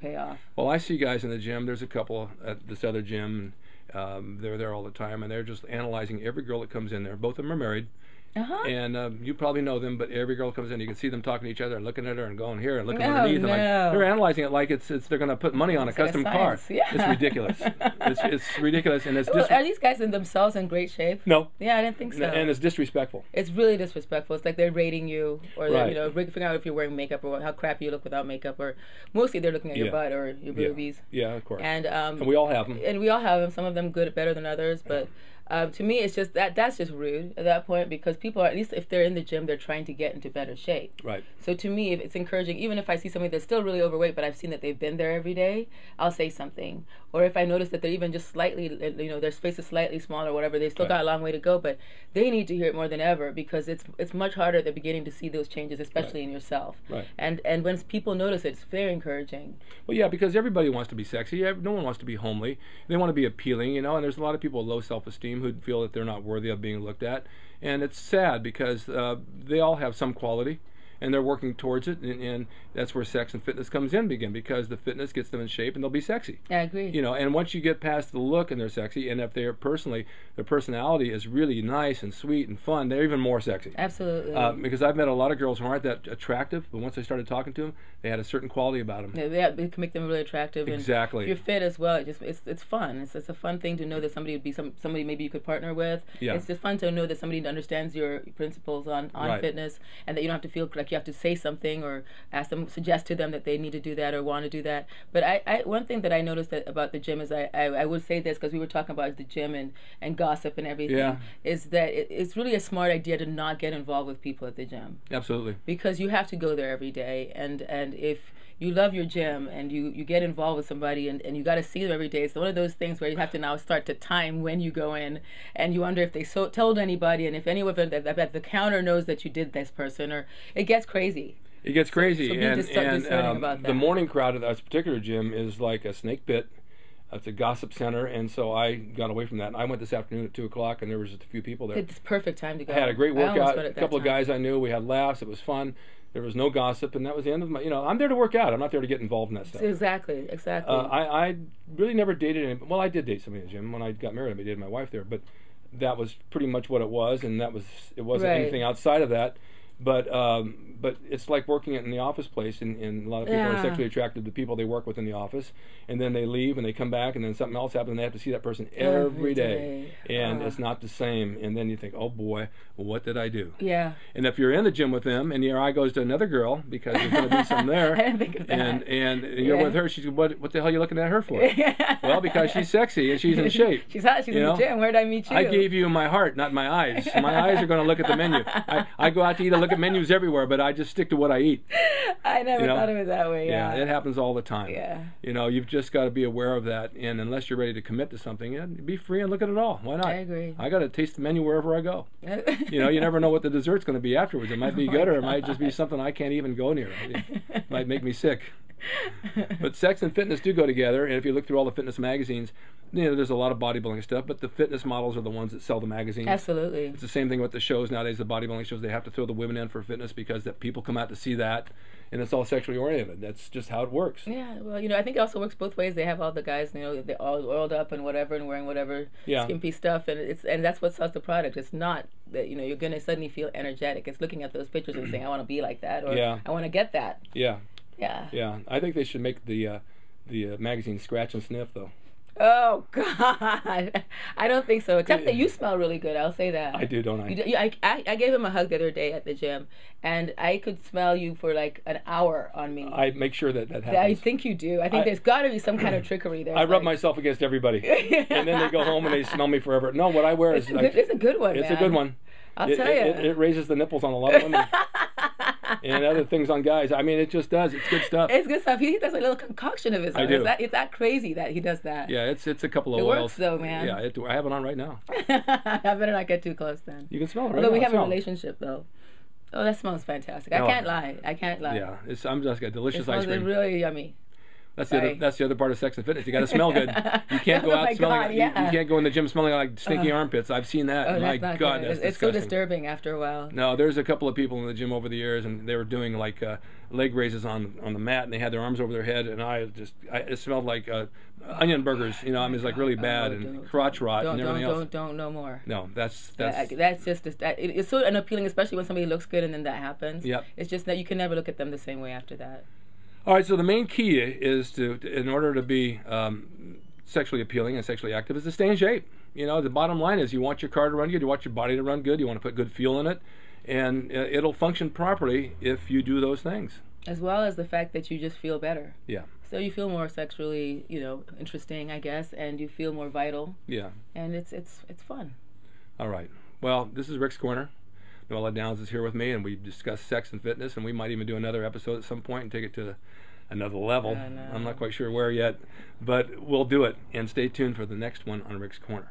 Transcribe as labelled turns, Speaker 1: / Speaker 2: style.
Speaker 1: pay off.
Speaker 2: Well, I see guys in the gym. There's a couple at this other gym. They're there all the time, and they're just analyzing every girl that comes in there. Both of them are married. And you probably know them, but every girl comes in, you can see them talking to each other and looking at her and going here and looking underneath.
Speaker 1: No.
Speaker 2: And like, they're analyzing it like it's they're going to put money on a custom car.
Speaker 1: Yeah.
Speaker 2: It's ridiculous. It's ridiculous, and it's
Speaker 1: are these guys in themselves in great shape?
Speaker 2: No.
Speaker 1: Yeah, I didn't think so.
Speaker 2: And it's disrespectful.
Speaker 1: It's really disrespectful. It's like they're rating you, or they're,
Speaker 2: Right.
Speaker 1: figuring out if you're wearing makeup or how crappy you look without makeup, or mostly they're looking at your butt or your boobies.
Speaker 2: Yeah, of course.
Speaker 1: And
Speaker 2: we all have them.
Speaker 1: And we all have them. Some of them better than others, but. To me, it's just that's just rude at that point, because people are, at least if they're in the gym, they're trying to get into better shape.
Speaker 2: Right.
Speaker 1: So to me, it's encouraging. Even if I see somebody that's still really overweight, but I've seen that they've been there every day, I'll say something. Or if I notice that they're even just slightly, their space is slightly smaller or whatever, they've still got a long way to go, but they need to hear it more than ever, because it's much harder at the beginning to see those changes, especially in yourself.
Speaker 2: Right.
Speaker 1: And when people notice it, it's very encouraging.
Speaker 2: Well, yeah, because everybody wants to be sexy. No one wants to be homely. They want to be appealing, and there's a lot of people with low self-esteem who feel that they're not worthy of being looked at. And it's sad because they all have some quality, and they're working towards it, and that's where sex and fitness comes in again, because the fitness gets them in shape and they'll be sexy.
Speaker 1: I agree.
Speaker 2: And once you get past the look and they're sexy, and if their personality is really nice and sweet and fun, they're even more sexy.
Speaker 1: Absolutely.
Speaker 2: Because I've met a lot of girls who aren't that attractive, but once I started talking to them, they had a certain quality about them.
Speaker 1: Yeah, it can make them really attractive.
Speaker 2: Exactly.
Speaker 1: And if you're fit as well, it's fun. It's a fun thing to know that somebody would be somebody maybe you could partner with.
Speaker 2: Yeah.
Speaker 1: It's just fun to know that somebody understands your principles on
Speaker 2: Right.
Speaker 1: fitness, and that you don't have to feel like you have to say something or suggest to them that they need to do that or want to do that. But one thing that I noticed about the gym is I would say this, because we were talking about the gym and gossip and everything, is that it's really a smart idea to not get involved with people at the gym.
Speaker 2: Absolutely.
Speaker 1: Because you have to go there every day, and if you love your gym and you get involved with somebody and you got to see them every day, it's one of those things where you have to now start to time when you go in, and you wonder if they told anybody, and if anyone at the counter knows that you did this person, or it gets crazy.
Speaker 2: It gets crazy.
Speaker 1: So be discerning about that.
Speaker 2: The morning crowd at this particular gym is like a snake pit. It's a gossip center, and so I got away from that. I went this afternoon at 2 o'clock, and there was just a few people there.
Speaker 1: It's perfect time to go.
Speaker 2: I had a great workout. A couple of guys I knew. We had laughs. It was fun. There was no gossip, and that was the end of my. I'm there to work out. I'm not there to get involved in that stuff.
Speaker 1: Exactly.
Speaker 2: I really never dated any. Well, I did date somebody in the gym when I got married. I dated my wife there, but that was pretty much what it was, and it wasn't anything outside of that. But it's like working in the office place, and a lot of people are sexually attracted to people they work with in the office, and then they leave and they come back, and then something else happens, and they have to see that person every day. And it's not the same. And then you think, oh boy, what did I do?
Speaker 1: Yeah.
Speaker 2: And if you're in the gym with them, and your eye goes to another girl because there's going to be some there,
Speaker 1: I didn't think of that.
Speaker 2: and you're with her, she's what the hell are you looking at her for? Well, because she's sexy and she's in shape.
Speaker 1: She's hot. She's in the gym. Where did I meet you?
Speaker 2: I gave you my heart, not my eyes. My eyes are going to look at the menu. I go out to eat. I look at menus everywhere, but I just stick to what I eat.
Speaker 1: I never thought of it that way.
Speaker 2: Yeah, it happens all the time.
Speaker 1: Yeah.
Speaker 2: You've just got to be aware of that, and unless you're ready to commit to something, be free and look at it all. Why not? I
Speaker 1: agree.
Speaker 2: I got to taste the menu wherever I go. You never know what the dessert's going to be afterwards. It might be good, or it might just be something I can't even go near. It might make me sick. But sex and fitness do go together, and if you look through all the fitness magazines, there's a lot of bodybuilding stuff, but the fitness models are the ones that sell the magazines.
Speaker 1: Absolutely.
Speaker 2: It's the same thing with the shows nowadays, the bodybuilding shows. They have to throw the women in for fitness because that people come out to see that, and it's all sexually oriented. That's just how it works.
Speaker 1: Yeah, well, I think it also works both ways. They have all the guys, they're all oiled up and whatever, and wearing whatever skimpy stuff, and that's what sells the product. It's not that you're going to suddenly feel energetic. It's looking at those pictures and saying, I want to be like that, or I want to get that.
Speaker 2: Yeah.
Speaker 1: Yeah.
Speaker 2: Yeah. I think they should make the magazine scratch and sniff, though.
Speaker 1: Oh, God. I don't think so. Except that you smell really good. I'll say that.
Speaker 2: I do, don't I?
Speaker 1: I gave him a hug the other day at the gym, and I could smell you for like an hour on me.
Speaker 2: I make sure that happens.
Speaker 1: I think you do. I think there's got to be some kind of trickery there.
Speaker 2: I rub myself against everybody, and then they go home and they smell me forever. No, what I wear is
Speaker 1: it's a good one,
Speaker 2: It's
Speaker 1: man.
Speaker 2: a good one.
Speaker 1: I'll tell you.
Speaker 2: It raises the nipples on a lot of women. And other things on guys. I mean, it just does. It's good stuff.
Speaker 1: It's good stuff. He does a little concoction of his own.
Speaker 2: I do.
Speaker 1: It's that crazy that he does that.
Speaker 2: Yeah, it's a couple of
Speaker 1: oils. It works
Speaker 2: oils.
Speaker 1: though, man.
Speaker 2: Yeah, I have it on right now.
Speaker 1: I better not get too close then.
Speaker 2: You can smell it right
Speaker 1: Although
Speaker 2: now.
Speaker 1: we have a relationship though. Oh, that smells fantastic. I can't lie.
Speaker 2: Yeah, I'm just got delicious ice cream.
Speaker 1: It really yummy.
Speaker 2: That's the other part of sex and fitness. You got to smell good. You can't go out smelling. You can't go in the gym smelling like stinky armpits. I've seen that.
Speaker 1: Oh,
Speaker 2: My God, that's
Speaker 1: it's
Speaker 2: disgusting.
Speaker 1: so disturbing after a while.
Speaker 2: No, there's a couple of people in the gym over the years, and they were doing like leg raises on the mat, and they had their arms over their head, and it smelled like onion burgers. You know, I mean, it's like really bad, and crotch rot and everything else.
Speaker 1: Don't no more.
Speaker 2: No, that's
Speaker 1: just it's so unappealing, especially when somebody looks good and then that happens.
Speaker 2: Yep.
Speaker 1: It's just that you can never look at them the same way after that.
Speaker 2: All right, so the main key is in order to be sexually appealing and sexually active, is to stay in shape. You know, the bottom line is you want your car to run good, you want your body to run good, you want to put good fuel in it, and it'll function properly if you do those things.
Speaker 1: As well as the fact that you just feel better.
Speaker 2: Yeah.
Speaker 1: So you feel more sexually, interesting, I guess, and you feel more vital.
Speaker 2: Yeah.
Speaker 1: And it's fun.
Speaker 2: All right. Well, this is Rick's Corner. Noella Downs is here with me, and we discuss sex and fitness, and we might even do another episode at some point and take it to another level. I'm not quite sure where yet, but we'll do it. And stay tuned for the next one on Rick's Corner.